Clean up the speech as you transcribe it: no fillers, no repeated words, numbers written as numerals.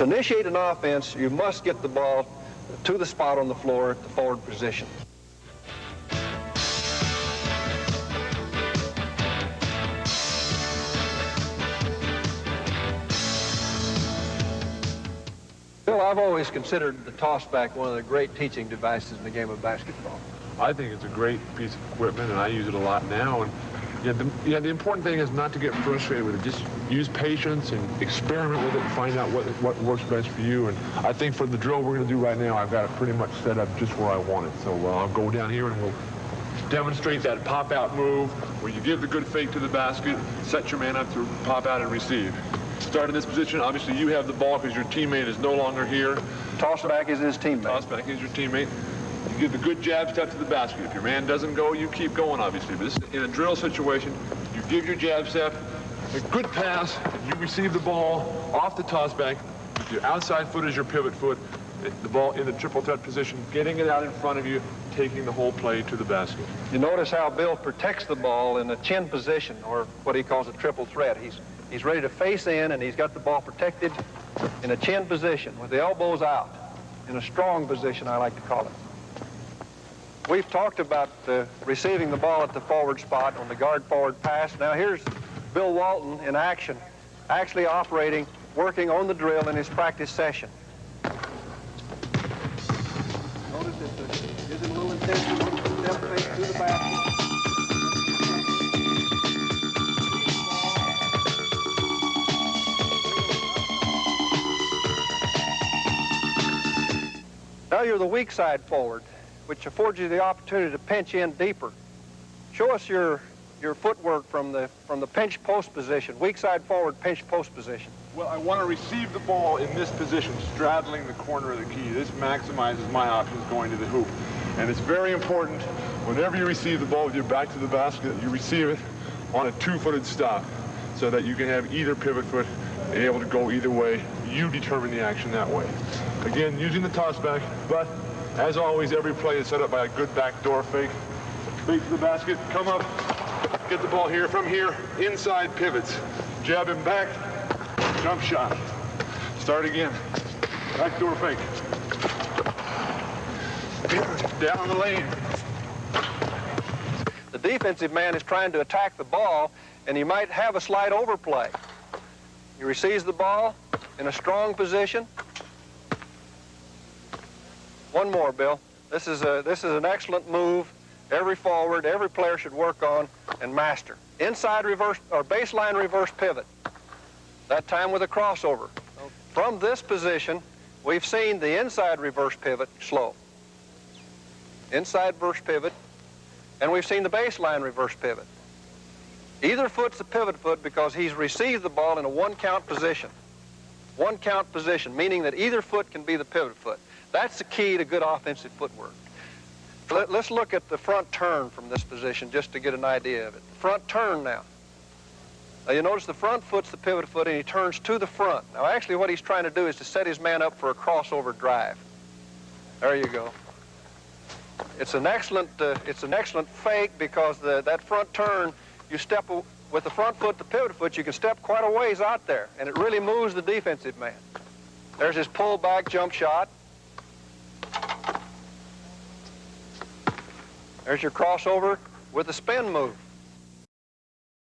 To initiate an offense, you must get the ball to the spot on the floor at the forward position. Bill, I've always considered the tossback one of the great teaching devices in the game of basketball. I think it's a great piece of equipment, and I use it a lot now. And the important thing is not to get frustrated with it. Just use patience and experiment with it and find out what works best for you. And I think for the drill we're going to do right now, I've got it pretty much set up just where I want it. So I'll go down here and we'll demonstrate that pop-out move where you give the good fake to the basket, set your man up to pop out and receive. Start in this position. Obviously, you have the ball because your teammate is no longer here. Tossback is his teammate. Tossback is your teammate. You give the good jab step to the basket. If your man doesn't go, you keep going, obviously. But this, in a drill situation, you give your jab step, a good pass, you receive the ball off the tossback. With your outside foot is your pivot foot. The ball in the triple threat position, getting it out in front of you, taking the whole play to the basket. You notice how Bill protects the ball in a chin position, or what he calls a triple threat. He's ready to face in, and he's got the ball protected in a chin position with the elbows out, in a strong position, I like to call it. We've talked about receiving the ball at the forward spot on the guard forward pass. Now here's Bill Walton in action, actually operating, working on the drill in his practice session. Notice it gives him a little intensity, step fake to the basket. Now you're the weak side forward, which affords you the opportunity to pinch in deeper. Show us your footwork from the pinch post position, weak side forward pinch post position. Well, I want to receive the ball in this position, straddling the corner of the key. This maximizes my options going to the hoop. And it's very important, whenever you receive the ball with your back to the basket, you receive it on a two-footed stop so that you can have either pivot foot able to go either way. You determine the action that way. Again, using the tossback, but as always, every play is set up by a good backdoor fake. Fake to the basket, come up, get the ball here. From here, inside pivots. Jab him back, jump shot. Start again. Backdoor fake. Pivot, down the lane. The defensive man is trying to attack the ball, and he might have a slight overplay. He receives the ball in a strong position. One more, Bill. This is an excellent move. Every forward, every player should work on and master. Inside reverse or baseline reverse pivot. That time with a crossover. From this position, we've seen the inside reverse pivot slow. Inside reverse pivot, and we've seen the baseline reverse pivot. Either foot's the pivot foot because he's received the ball in a one-count position. One-count position, meaning that either foot can be the pivot foot. That's the key to good offensive footwork. Let's look at the front turn from this position just to get an idea of it. The front turn now. Now you notice the front foot's the pivot foot and he turns to the front. Now actually what he's trying to do is to set his man up for a crossover drive. There you go. It's an excellent fake because that front turn, you step with the front foot, the pivot foot, you can step quite a ways out there, and it really moves the defensive man. There's his pull-back jump shot. There's your crossover with the spin move.